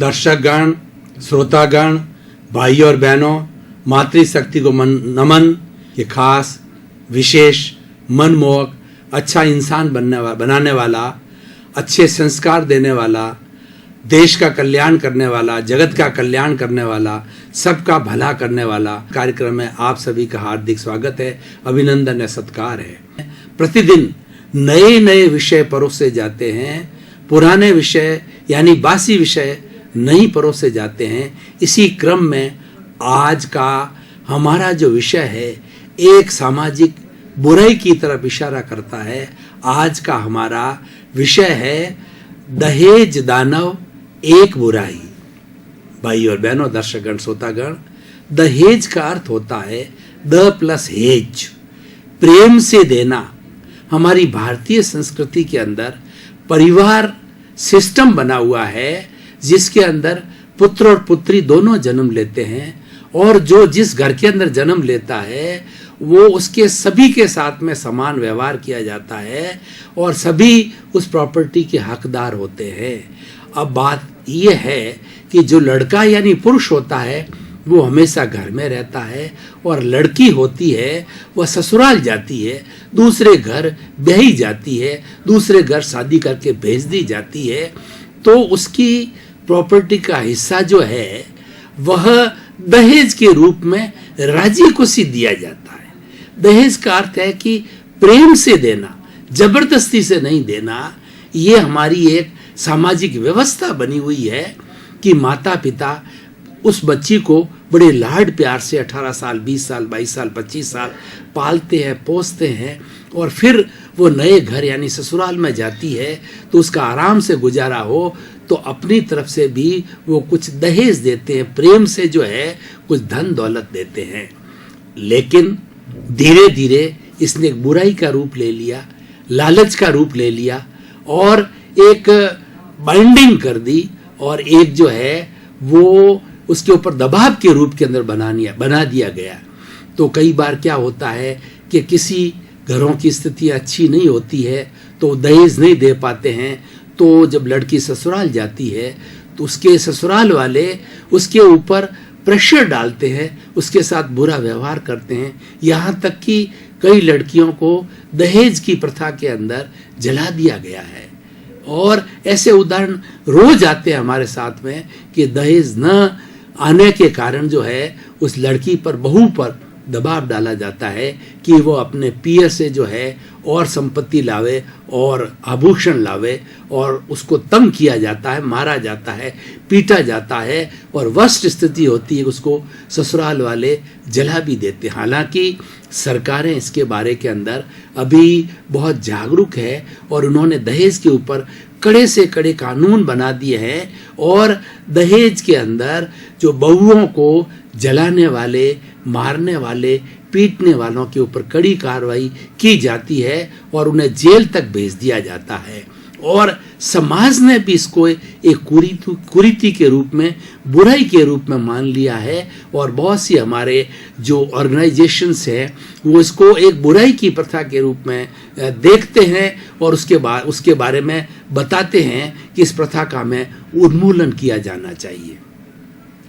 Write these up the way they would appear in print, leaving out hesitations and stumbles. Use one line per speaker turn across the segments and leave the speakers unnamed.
दर्शकगण, श्रोतागण, भाई और बहनों, मातृशक्ति को नमन। ये खास, विशेष, मनमोहक, अच्छा इंसान बनाने वाला, अच्छे संस्कार देने वाला, देश का कल्याण करने वाला, जगत का कल्याण करने वाला, सबका भला करने वाला कार्यक्रम में आप सभी का हार्दिक स्वागत है, अभिनंदन है, सत्कार है। प्रतिदिन नए नए विषय परोसे जाते हैं, पुराने विषय यानी बासी विषय नहीं परोसे जाते हैं। इसी क्रम में आज का हमारा जो विषय है एक सामाजिक बुराई की तरफ इशारा करता है। आज का हमारा विषय है दहेज दानव एक बुराई। भाई और बहनों, दर्शकगण, श्रोतागण, दहेज का अर्थ होता है द प्लस हेज, प्रेम से देना। हमारी भारतीय संस्कृति के अंदर परिवार सिस्टम बना हुआ है जिसके अंदर पुत्र और पुत्री दोनों जन्म लेते हैं, और जो जिस घर के अंदर जन्म लेता है वो उसके सभी के साथ में समान व्यवहार किया जाता है और सभी उस प्रॉपर्टी के हकदार होते हैं। अब बात यह है कि जो लड़का यानी पुरुष होता है वो हमेशा घर में रहता है, और लड़की होती है वह ससुराल जाती है, दूसरे घर ब्याही जाती है, दूसरे घर शादी करके भेज दी जाती है। तो उसकी प्रॉपर्टी का हिस्सा जो है वह दहेज के रूप में राजी खुशी दिया जाता है। दहेज का अर्थ है कि प्रेम से देना, जबरदस्ती से नहीं देना। ये हमारी एक सामाजिक व्यवस्था बनी हुई है कि माता पिता उस बच्ची को बड़े लाड प्यार से 18 साल, 20 साल, 22 साल, 25 साल पालते हैं, पोसते हैं, और फिर वो नए घर यानी ससुराल में जाती है तो उसका आराम से गुजारा हो तो अपनी तरफ से भी वो कुछ दहेज देते हैं, प्रेम से जो है कुछ धन दौलत देते हैं। लेकिन धीरे धीरे इसने एक बुराई का रूप ले लिया, लालच का रूप ले लिया, और एक बाइंडिंग कर दी, और एक जो है वो उसके ऊपर दबाव के रूप के अंदर बना दिया गया। तो कई बार क्या होता है कि किसी घरों की स्थिति अच्छी नहीं होती है तो दहेज नहीं दे पाते हैं, तो जब लड़की ससुराल जाती है तो उसके ससुराल वाले उसके ऊपर प्रेशर डालते हैं, उसके साथ बुरा व्यवहार करते हैं, यहाँ तक कि कई लड़कियों को दहेज की प्रथा के अंदर जला दिया गया है। और ऐसे उदाहरण रोज आते हैं हमारे साथ में कि दहेज न आने के कारण जो है उस लड़की पर, बहू पर दबाव डाला जाता है कि वो अपने पियर से जो है और संपत्ति लावे और आभूषण लावे, और उसको तंग किया जाता है, मारा जाता है, पीटा जाता है, और वर्स्ट स्थिति होती है उसको ससुराल वाले जला भी देते हैं। हालांकि सरकारें इसके बारे के अंदर अभी बहुत जागरूक है और उन्होंने दहेज के ऊपर कड़े से कड़े कानून बना दिए हैं, और दहेज के अंदर जो बहुओं को जलाने वाले, मारने वाले, पीटने वालों के ऊपर कड़ी कार्रवाई की जाती है और उन्हें जेल तक भेज दिया जाता है। और समाज ने भी इसको एक कुरीति के रूप में, बुराई के रूप में मान लिया है, और बहुत सी हमारे जो ऑर्गेनाइजेशंस हैं वो इसको एक बुराई की प्रथा के रूप में देखते हैं और उसके बारे में बताते हैं कि इस प्रथा का हमें उन्मूलन किया जाना चाहिए।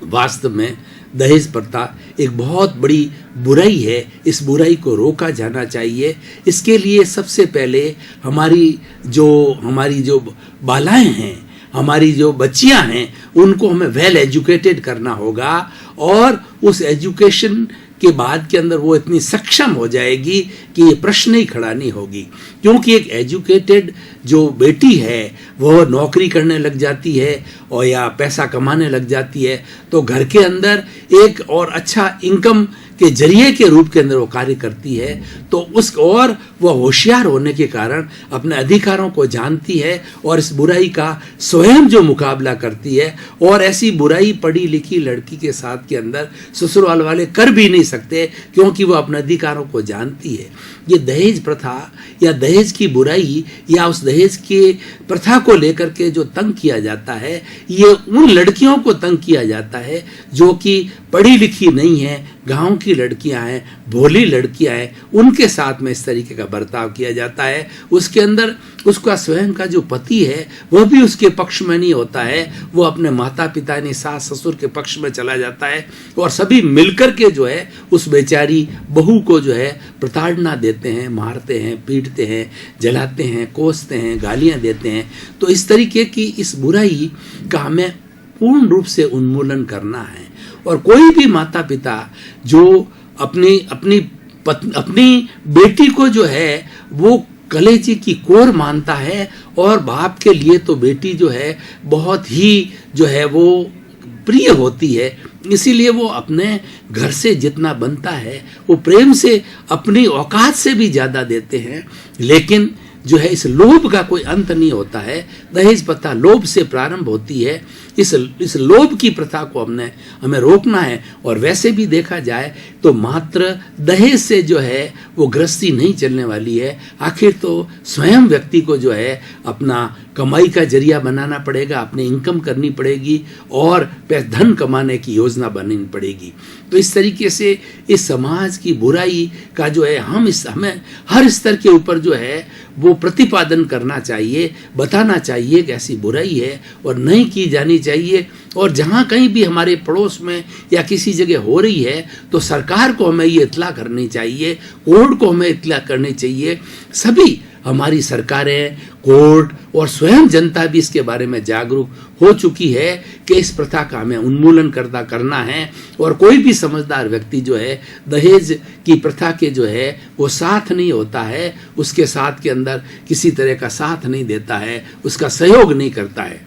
वास्तव में दहेज प्रथा एक बहुत बड़ी बुराई है, इस बुराई को रोका जाना चाहिए। इसके लिए सबसे पहले हमारी जो बालाएं हैं, हमारी जो बच्चियां हैं, उनको हमें वेल एजुकेटेड करना होगा, और उस एजुकेशन के बाद के अंदर वो इतनी सक्षम हो जाएगी कि ये प्रश्न ही खड़ा नहीं होगी। क्योंकि एक एजुकेटेड जो बेटी है वो नौकरी करने लग जाती है और या पैसा कमाने लग जाती है, तो घर के अंदर एक और अच्छा इनकम के जरिए के रूप के अंदर वो कार्य करती है। तो और वह होशियार होने के कारण अपने अधिकारों को जानती है और इस बुराई का स्वयं जो मुकाबला करती है, और ऐसी बुराई पढ़ी लिखी लड़की के साथ के अंदर ससुराल वाले कर भी नहीं सकते क्योंकि वो अपने अधिकारों को जानती है। ये दहेज प्रथा या दहेज की बुराई या उस दहेज के प्रथा को लेकर के जो तंग किया जाता है, ये उन लड़कियों को तंग किया जाता है जो कि पढ़ी लिखी नहीं है, गांव की लड़कियां हैं, भोली लड़कियां हैं, उनके साथ में इस तरीके का बर्ताव किया जाता है। उसके अंदर उसका स्वयं का जो पति है वह भी उसके पक्ष में नहीं होता है, वो अपने माता पिता यानी सास ससुर के पक्ष में चला जाता है और सभी मिलकर के जो है उस बेचारी बहू को जो है प्रताड़ना देते हैं, मारते हैं, पीटते हैं, जलाते हैं, कोसते हैं, गालियां देते हैं। तो इस तरीके की इस बुराई का हमें पूर्ण रूप से उन्मूलन करना है। और कोई भी माता पिता जो अपनी बेटी को जो है वो कलेजे की कोर मानता है और बाप के लिए तो बेटी जो है बहुत ही जो है वो प्रिय होती है, इसीलिए वो अपने घर से जितना बनता है वो प्रेम से अपनी औकात से भी ज्यादा देते हैं। लेकिन जो है इस लोभ का कोई अंत नहीं होता है। दहेज प्रथा लोभ से प्रारंभ होती है। इस लोभ की प्रथा को हमें रोकना है। और वैसे भी देखा जाए तो मात्र दहेज से जो है वो गृहस्थी नहीं चलने वाली है। आखिर तो स्वयं व्यक्ति को जो है अपना कमाई का जरिया बनाना पड़ेगा, अपनी इनकम करनी पड़ेगी और धन कमाने की योजना बनानी पड़ेगी। तो इस तरीके से इस समाज की बुराई का जो है हमें हर स्तर के ऊपर जो है वो प्रतिपादन करना चाहिए, बताना चाहिए कि ऐसी बुराई है और नहीं की जानी चाहिए। और जहाँ कहीं भी हमारे पड़ोस में या किसी जगह हो रही है तो सरकार को हमें ये इत्तला करनी चाहिए, कोर्ट को हमें इत्तला करनी चाहिए। सभी हमारी सरकारें, कोर्ट और स्वयं जनता भी इसके बारे में जागरूक हो चुकी है कि इस प्रथा का हमें उन्मूलन करना है। और कोई भी समझदार व्यक्ति जो है दहेज की प्रथा के जो है वो साथ नहीं होता है, उसके साथ के अंदर किसी तरह का साथ नहीं देता है, उसका सहयोग नहीं करता है।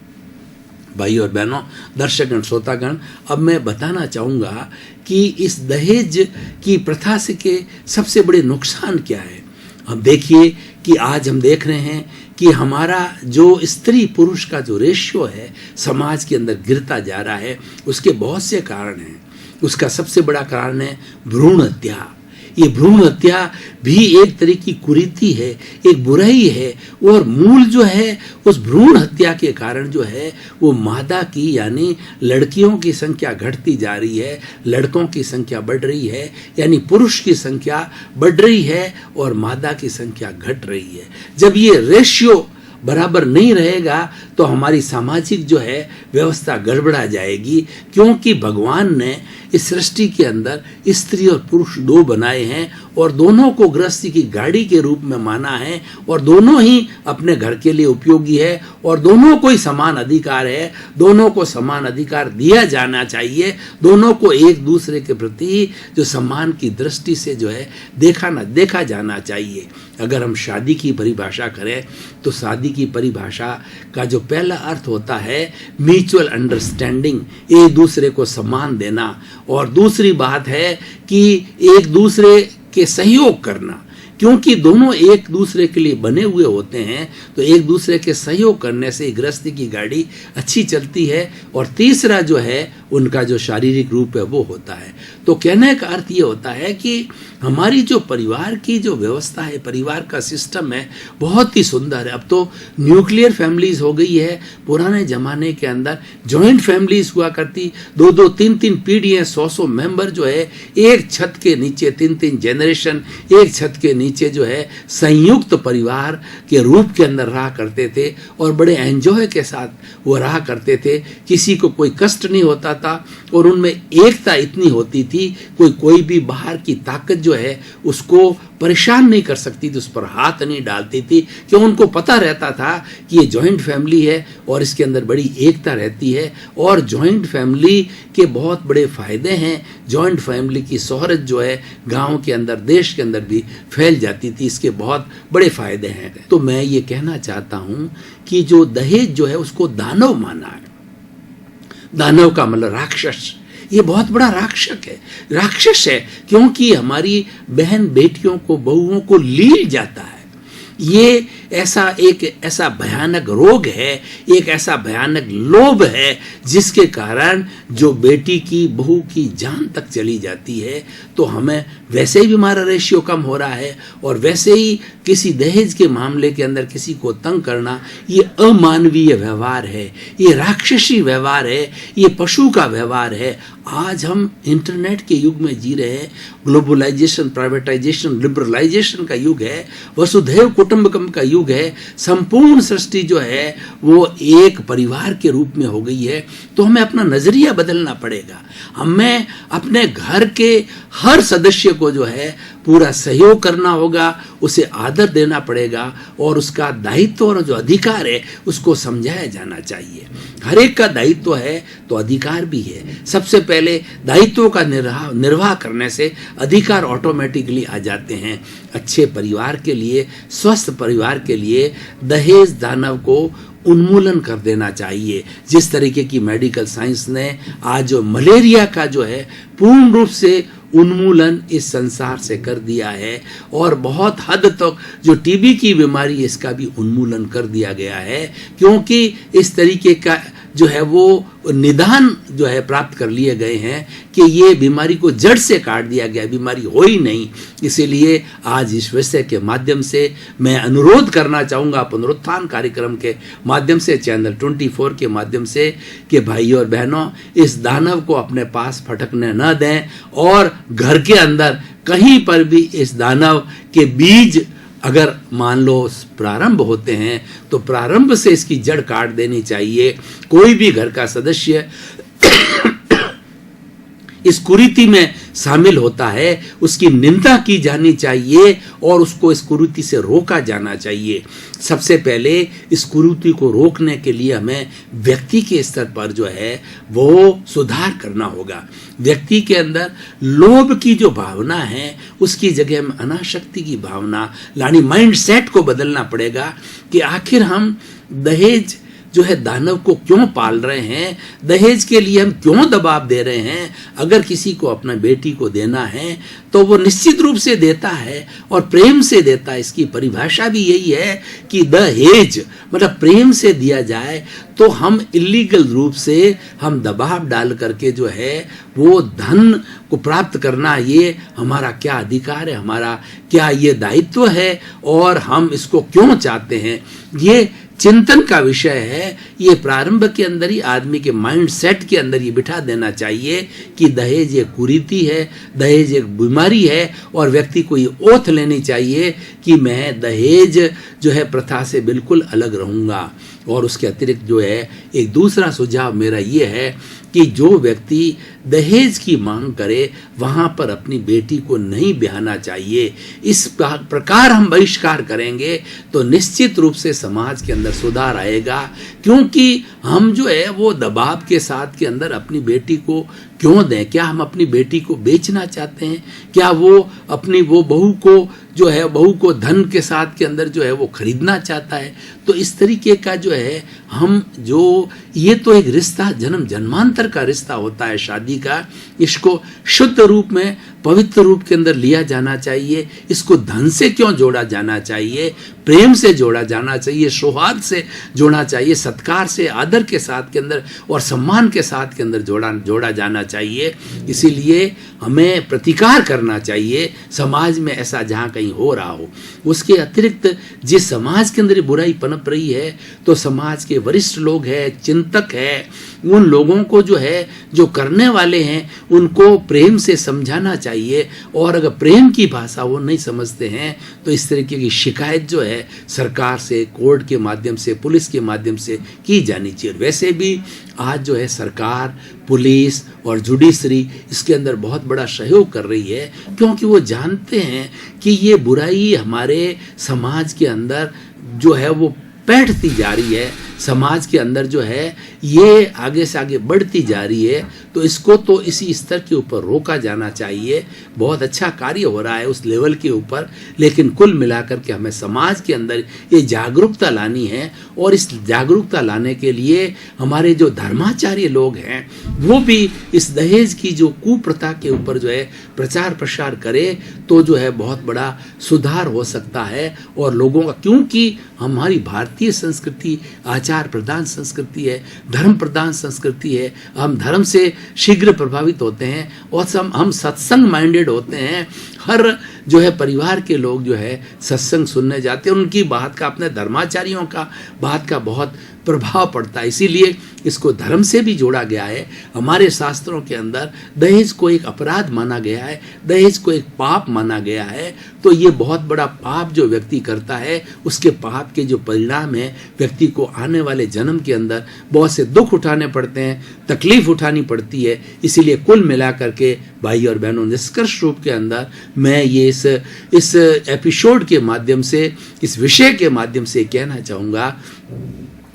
भाई और बहनों, दर्शकगण, श्रोतागण, अब मैं बताना चाहूँगा कि इस दहेज की प्रथा से के सबसे बड़े नुकसान क्या है। अब देखिए कि आज हम देख रहे हैं कि हमारा जो स्त्री पुरुष का जो रेशियो है समाज के अंदर गिरता जा रहा है। उसके बहुत से कारण हैं। उसका सबसे बड़ा कारण है भ्रूण हत्या। ये भ्रूण हत्या भी एक तरह की कुरीति है, एक बुराई है। और मूल जो है उस भ्रूण हत्या के कारण जो है वो मादा की यानी लड़कियों की संख्या घटती जा रही है, लड़कों की संख्या बढ़ रही है, यानी पुरुष की संख्या बढ़ रही है और मादा की संख्या घट रही है। जब ये रेशियो बराबर नहीं रहेगा तो हमारी सामाजिक जो है व्यवस्था गड़बड़ा जाएगी, क्योंकि भगवान ने इस सृष्टि के अंदर स्त्री और पुरुष दो बनाए हैं और दोनों को गृहस्थी की गाड़ी के रूप में माना है और दोनों ही अपने घर के लिए उपयोगी है और दोनों को ही समान अधिकार है, दोनों को समान अधिकार दिया जाना चाहिए, दोनों को एक दूसरे के प्रति जो सम्मान की दृष्टि से जो है देखा जाना चाहिए। अगर हम शादी की परिभाषा करें तो शादी की परिभाषा का जो पहला अर्थ होता है म्यूचुअल अंडरस्टैंडिंग, एक दूसरे को सम्मान देना, और दूसरी बात है कि एक दूसरे के सहयोग करना, क्योंकि दोनों एक दूसरे के लिए बने हुए होते हैं तो एक दूसरे के सहयोग करने से गृहस्थी की गाड़ी अच्छी चलती है। और तीसरा जो है उनका जो शारीरिक रूप है वो होता है। तो कहने का अर्थ ये होता है कि हमारी जो परिवार की जो व्यवस्था है, परिवार का सिस्टम है, बहुत ही सुंदर है। अब तो न्यूक्लियर फैमिलीज हो गई है। पुराने जमाने के अंदर जॉइंट फैमिलीज हुआ करती, 2-2, 3-3 पीढ़ियाँ, 100-100 मेंबर जो है एक छत के नीचे, 3-3 जनरेशन एक छत के नीचे जो है संयुक्त परिवार के रूप के अंदर रहा करते थे और बड़े एंजॉय के साथ वो रहा करते थे। किसी को कोई कष्ट नहीं होता था और उनमें एकता इतनी होती थी, कोई भी बाहर की ताकत जो है उसको परेशान नहीं कर सकती थी, उस पर हाथ नहीं डालती थी, क्यों उनको पता रहता था कि ये जॉइंट फैमिली है और इसके अंदर बड़ी एकता रहती है। और जॉइंट फैमिली के बहुत बड़े फायदे हैं। जॉइंट फैमिली की शोहरत जो है गांव के अंदर, देश के अंदर भी फैल जाती थी, इसके बहुत बड़े फायदे हैं। तो मैं ये कहना चाहता हूं कि जो दहेज जो है उसको दानव माना है। दानव का मतलब राक्षस, ये बहुत बड़ा राक्षस है, क्योंकि हमारी बहन बेटियों को, बहुओं को लील जाता है। ये ऐसा भयानक रोग है, एक ऐसा भयानक लोभ है जिसके कारण जो बेटी की बहू की जान तक चली जाती है। तो हमें वैसे ही हमारा रेशियो कम हो रहा है और वैसे ही किसी दहेज के मामले के अंदर किसी को तंग करना ये अमानवीय व्यवहार है, ये राक्षसी व्यवहार है, ये पशु का व्यवहार है। आज हम इंटरनेट के युग में जी रहे हैं, ग्लोबलाइजेशन, प्राइवेटाइजेशन, लिबरलाइजेशन का युग है, वसुधैव कुटुंबकम का युग है। संपूर्ण सृष्टि जो है वो एक परिवार के रूप में हो गई है। तो हमें अपना नजरिया बदलना पड़ेगा। हमें अपने घर के हर सदस्य को जो है पूरा सहयोग करना होगा, उसे आदर देना पड़ेगा और उसका दायित्व और जो अधिकार है उसको समझाया जाना चाहिए। हर एक का दायित्व है तो अधिकार भी है। सबसे पहले दायित्वों का निर्वाह करने से अधिकार ऑटोमेटिकली आ जाते हैं। अच्छे परिवार के लिए, स्वस्थ परिवार के लिए दहेज दानव को उन्मूलन कर देना चाहिए। जिस तरीके की मेडिकल साइंस ने आज जो मलेरिया का जो है पूर्ण रूप से उन्मूलन इस संसार से कर दिया है और बहुत हद तक जो टीबी की बीमारी इसका भी उन्मूलन कर दिया गया है, क्योंकि इस तरीके का जो है वो निदान जो है प्राप्त कर लिए गए हैं कि ये बीमारी को जड़ से काट दिया गया, बीमारी हो ही नहीं। इसीलिए आज इस विषय के माध्यम से मैं अनुरोध करना चाहूँगा पुनरुत्थान कार्यक्रम के माध्यम से, चैनल 24 के माध्यम से, कि भाई और बहनों इस दानव को अपने पास फटकने न दें और घर के अंदर कहीं पर भी इस दानव के बीज अगर मान लो प्रारंभ होते हैं तो प्रारंभ से इसकी जड़ काट देनी चाहिए। कोई भी घर का सदस्य इस कुरीति में शामिल होता है उसकी निंदा की जानी चाहिए और उसको इस कुरीति से रोका जाना चाहिए। सबसे पहले इस कुरीति को रोकने के लिए हमें व्यक्ति के स्तर पर जो है वो सुधार करना होगा। व्यक्ति के अंदर लोभ की जो भावना है उसकी जगह में अनासक्ति की भावना लानी, माइंड सेट को बदलना पड़ेगा कि आखिर हम दहेज जो है दानव को क्यों पाल रहे हैं, दहेज के लिए हम क्यों दबाव दे रहे हैं। अगर किसी को अपना बेटी को देना है तो वो निश्चित रूप से देता है और प्रेम से देता है। इसकी परिभाषा भी यही है कि दहेज मतलब प्रेम से दिया जाए। तो हम इलीगल रूप से हम दबाव डाल करके जो है वो धन को प्राप्त करना, ये हमारा क्या अधिकार है, हमारा क्या ये दायित्व है और हम इसको क्यों चाहते हैं, ये चिंतन का विषय है। ये प्रारंभ के अंदर ही आदमी के माइंड सेट के अंदर ये बिठा देना चाहिए कि दहेज एक कुरीति है, दहेज एक बीमारी है और व्यक्ति को ये ओथ लेनी चाहिए कि मैं दहेज जो है प्रथा से बिल्कुल अलग रहूँगा। और उसके अतिरिक्त जो है एक दूसरा सुझाव मेरा ये है कि जो व्यक्ति दहेज की मांग करे वहाँ पर अपनी बेटी को नहीं ब्याहना चाहिए। इस प्रकार हम बहिष्कार करेंगे तो निश्चित रूप से समाज के अंदर सुधार आएगा, क्योंकि हम जो है वो दबाव के साथ के अंदर अपनी बेटी को क्यों दें। क्या हम अपनी बेटी को बेचना चाहते हैं? क्या वो अपनी वो बहू को जो है बहू को धन के साथ के अंदर जो है वो खरीदना चाहता है? तो इस तरीके का जो है हम जो ये तो एक रिश्ता जन्म जन्मांतर का रिश्ता होता है शादी का, इसको शुद्ध रूप में पवित्र रूप के अंदर लिया जाना चाहिए। इसको धन से क्यों जोड़ा जाना चाहिए? प्रेम से जोड़ा जाना चाहिए, सौहार्द से जोड़ना चाहिए, सत्कार से, आदर के साथ के अंदर और सम्मान के साथ के अंदर जोड़ा जाना चाहिए। इसीलिए हमें प्रतिकार करना चाहिए समाज में ऐसा जहाँ कहीं हो रहा हो। उसके अतिरिक्त जिस समाज के अंदर बुराई पनप रही है तो समाज के वरिष्ठ लोग हैं, चिंतक हैं, उन लोगों को जो है जो करने वाले हैं उनको प्रेम से समझाना चाहिए। और अगर प्रेम की भाषा वो नहीं समझते हैं तो इस तरीके की शिकायत जो है सरकार से, कोर्ट के माध्यम से, पुलिस के माध्यम से की जानी चाहिए। वैसे भी आज जो है सरकार, पुलिस और जुडिशरी इसके अंदर बहुत बड़ा सहयोग कर रही है, क्योंकि वो जानते हैं कि ये बुराई हमारे समाज के अंदर जो है वो बैठती जा रही है। समाज के अंदर जो है ये आगे से आगे बढ़ती जा रही है, तो इसको तो इसी स्तर के ऊपर रोका जाना चाहिए। बहुत अच्छा कार्य हो रहा है उस लेवल के ऊपर, लेकिन कुल मिलाकर के हमें समाज के अंदर ये जागरूकता लानी है, और इस जागरूकता लाने के लिए हमारे जो धर्माचार्य लोग हैं वो भी इस दहेज की जो कुप्रथा के ऊपर जो है प्रचार प्रसार करे, तो जो है बहुत बड़ा सुधार हो सकता है। और लोगों का, क्योंकि हमारी भारतीय संस्कृति आचार प्रधान संस्कृति है, धर्म प्रधान संस्कृति है, हम धर्म से शीघ्र प्रभावित होते हैं और हम सत्संग माइंडेड होते हैं। हर जो है परिवार के लोग जो है सत्संग सुनने जाते हैं, उनकी बात का, अपने धर्माचार्यों का बात का बहुत प्रभाव पड़ता है। इसीलिए इसको धर्म से भी जोड़ा गया है। हमारे शास्त्रों के अंदर दहेज को एक अपराध माना गया है, दहेज को एक पाप माना गया है। तो ये बहुत बड़ा पाप जो व्यक्ति करता है, उसके पाप के जो परिणाम है, व्यक्ति को आने वाले जन्म के अंदर बहुत से दुख उठाने पड़ते हैं, तकलीफ उठानी पड़ती है। इसीलिए कुल मिलाकर के भाई और बहनों, निष्कर्ष रूप के अंदर मैं ये इस एपिसोड के माध्यम से, इस विषय के माध्यम से कहना चाहूँगा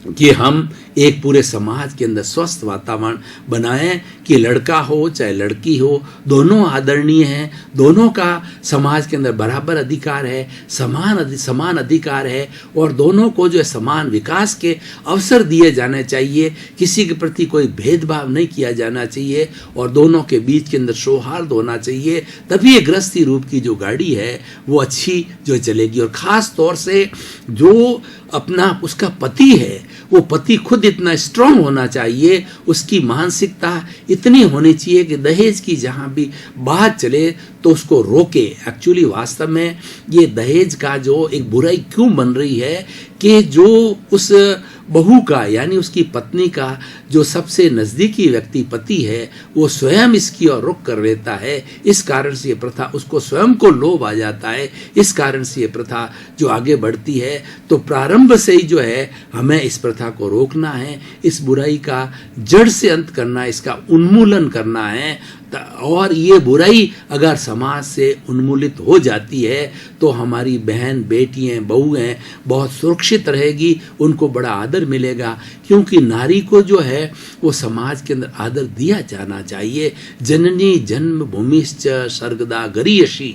कि हम एक पूरे समाज के अंदर स्वस्थ वातावरण बनाएं कि लड़का हो चाहे लड़की हो, दोनों आदरणीय हैं, दोनों का समाज के अंदर बराबर अधिकार है, समान अधिकार है, और दोनों को जो है समान विकास के अवसर दिए जाने चाहिए। किसी के प्रति कोई भेदभाव नहीं किया जाना चाहिए, और दोनों के बीच के अंदर सौहार्द होना चाहिए। तभी ये गृहस्थी रूप की जो गाड़ी है वो अच्छी जो चलेगी। और ख़ास तौर से जो अपना उसका पति है, वो पति खुद इतना स्ट्रांग होना चाहिए, उसकी मानसिकता इतनी होनी चाहिए कि दहेज की जहाँ भी बात चले तो उसको रोके। एक्चुअली वास्तव में ये दहेज का जो एक बुराई क्यों बन रही है कि जो उस बहू का, यानी उसकी पत्नी का जो सबसे नज़दीकी व्यक्ति पति है, वो स्वयं इसकी ओर रुख कर लेता है। इस कारण से ये प्रथा, उसको स्वयं को लोभ आ जाता है, इस कारण से ये प्रथा जो आगे बढ़ती है। तो प्रारंभ से ही जो है हमें इस प्रथा को रोकना है, इस बुराई का जड़ से अंत करना है, इसका उन्मूलन करना है। और ये बुराई अगर समाज से उन्मूलित हो जाती है तो हमारी बहन, बेटियां, बहुएं बहुत सुरक्षित रहेगी, उनको बड़ा आदर मिलेगा। क्योंकि नारी को जो है वो समाज के अंदर आदर दिया जाना चाहिए। जननी जन्मभूमिश्च स्वर्गदा गरीयसी,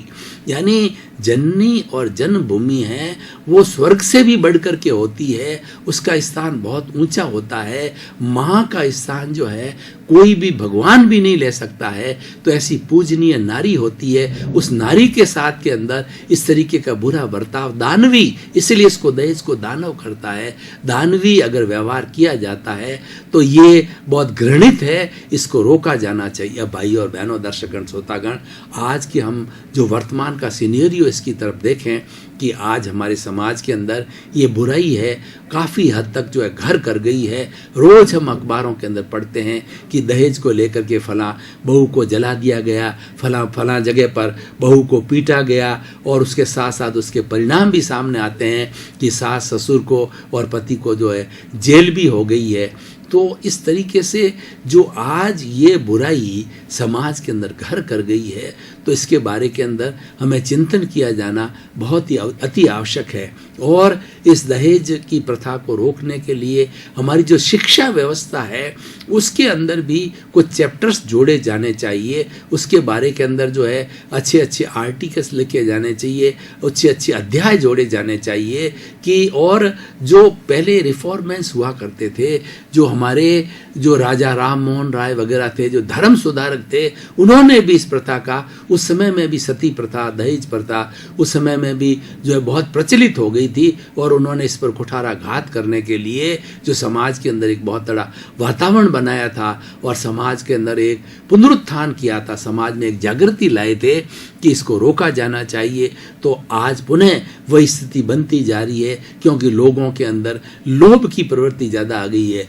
यानी जननी और जन्मभूमि है वो स्वर्ग से भी बढ़कर के होती है, उसका स्थान बहुत ऊंचा होता है। माँ का स्थान जो है कोई भी भगवान भी नहीं ले सकता है। तो ऐसी पूजनीय नारी होती है, उस नारी के साथ के अंदर इस तरीके का बुरा बर्ताव, दानवी, इसलिए इसको दहेज को दानव करता है, दानवी अगर व्यवहार किया जाता है तो ये बहुत घृणित है, इसको रोका जाना चाहिए। भाई और बहनों, दर्शकगण, श्रोतागण, आज के हम जो वर्तमान का सिनेरियो इसकी तरफ देखें कि आज हमारे समाज के अंदर ये बुराई है काफ़ी हद तक जो है घर कर गई है। रोज़ हम अखबारों के अंदर पढ़ते हैं कि दहेज को लेकर के फलां बहू को जला दिया गया, फलां जगह पर बहू को पीटा गया, और उसके साथ साथ उसके परिणाम भी सामने आते हैं कि सास ससुर को और पति को जो है जेल भी हो गई है। तो इस तरीके से जो आज ये बुराई समाज के अंदर घर कर गई है, तो इसके बारे के अंदर हमें चिंतन किया जाना बहुत ही अति आवश्यक है। और इस दहेज की प्रथा को रोकने के लिए हमारी जो शिक्षा व्यवस्था है उसके अंदर भी कुछ चैप्टर्स जोड़े जाने चाहिए। उसके बारे के अंदर जो है अच्छे अच्छे आर्टिकल्स लिखे जाने चाहिए, अच्छे अच्छे अध्याय जोड़े जाने चाहिए कि और जो पहले रिफॉर्मेंस हुआ करते थे, जो हमारे जो राजा राम मोहन राय वगैरह थे, जो धर्म सुधारक थे, उन्होंने भी इस प्रथा का, उस समय में भी सती प्रथा, दहेज प्रथा उस समय में भी जो है बहुत प्रचलित हो गई थी, और उन्होंने इस पर कुठाराघात करने के लिए जो समाज के अंदर एक बहुत बड़ा वातावरण बनाया था और समाज के अंदर एक पुनरुत्थान किया था, समाज में एक जागृति लाए थे कि इसको रोका जाना चाहिए। तो आज पुनः वही स्थिति बनती जा रही है, क्योंकि लोगों के अंदर लोभ की प्रवृत्ति ज़्यादा आ गई है।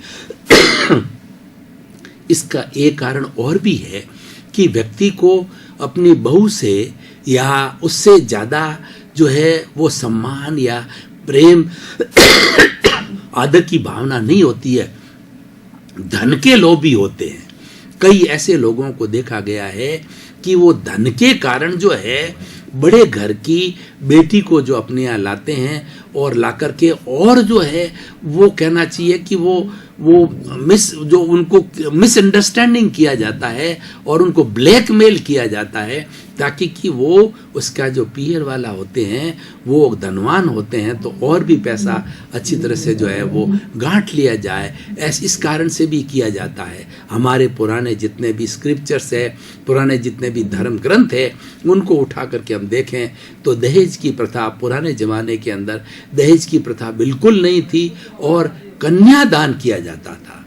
इसका एक कारण और भी है कि व्यक्ति को अपनी बहू से या उससे ज़्यादा जो है वो सम्मान या प्रेम आदर की भावना नहीं होती है, धन के लोभी होते हैं। कई ऐसे लोगों को देखा गया है कि वो धन के कारण जो है बड़े घर की बेटी को जो अपने यहाँ लाते हैं और ला करके, और जो है वो कहना चाहिए कि वो जो उनको मिसअंडरस्टैंडिंग किया जाता है और उनको ब्लैकमेल किया जाता है, ताकि कि वो उसका जो पीयर वाला होते हैं वो धनवान होते हैं तो और भी पैसा अच्छी तरह से जो है वो गांठ लिया जाए। इस कारण से भी किया जाता है। हमारे पुराने जितने भी स्क्रिप्चर्स है, पुराने जितने भी धर्म ग्रंथ है, उनको उठा करके हम देखें तो दहेज की प्रथा, पुराने ज़माने के अंदर दहेज की प्रथा बिल्कुल नहीं थी और कन्यादान किया जाता था।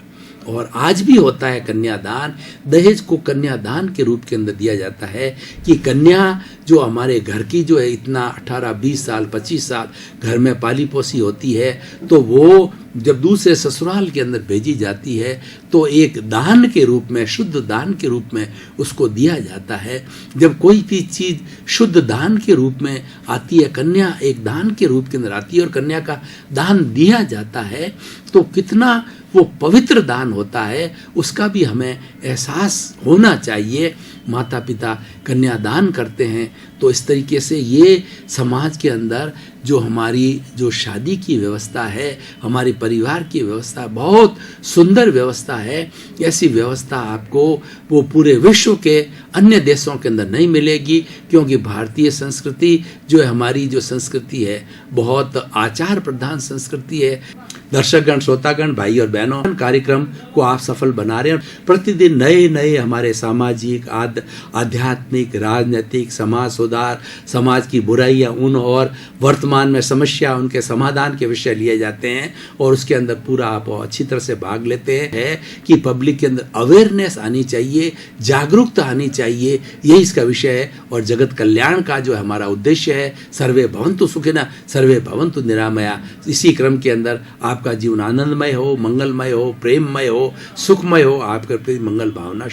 और आज भी होता है कन्यादान। दहेज को कन्यादान के रूप के अंदर दिया जाता है कि कन्या जो हमारे घर की जो है इतना 18-20 साल 25 साल घर में पाली पोसी होती है, तो वो जब दूसरे ससुराल के अंदर भेजी जाती है तो एक दान के रूप में, शुद्ध दान के रूप में उसको दिया जाता है। जब कोई भी चीज़ शुद्ध दान के रूप में आती है, कन्या एक दान के रूप के अंदर आती है और कन्या का दान दिया जाता है, तो कितना वो पवित्र दान होता है उसका भी हमें एहसास होना चाहिए। माता पिता कन्यादान करते हैं तो इस तरीके से ये समाज के अंदर जो हमारी जो शादी की व्यवस्था है, हमारी परिवार की व्यवस्था बहुत सुंदर व्यवस्था है। ऐसी व्यवस्था आपको वो पूरे विश्व के अन्य देशों के अंदर नहीं मिलेगी, क्योंकि भारतीय संस्कृति जो है, हमारी जो संस्कृति है बहुत आचार प्रधान संस्कृति है। दर्शकगण, श्रोतागण, भाई और बहनों, कार्यक्रम को आप सफल बना रहे हैं। प्रतिदिन नए नए हमारे सामाजिक, आध्यात्मिक, राजनीतिक, समाज सुधार, समाज की बुराइयां उन और वर्तमान में समस्या, उनके समाधान के विषय लिए जाते हैं और उसके अंदर पूरा आप अच्छी तरह से भाग लेते हैं कि पब्लिक के अंदर अवेयरनेस आनी चाहिए, जागरूकता आनी चाहिए। यही इसका विषय है और जगत कल्याण का जो हमारा उद्देश्य है, सर्वे भवन्तु सुखिनः सर्वे भवन्तु निरामया। इसी क्रम के अंदर आपका जीवन आनंदमय हो, मंगलमय हो, प्रेममय हो, सुखमय हो। आपके प्रति मंगल भावना।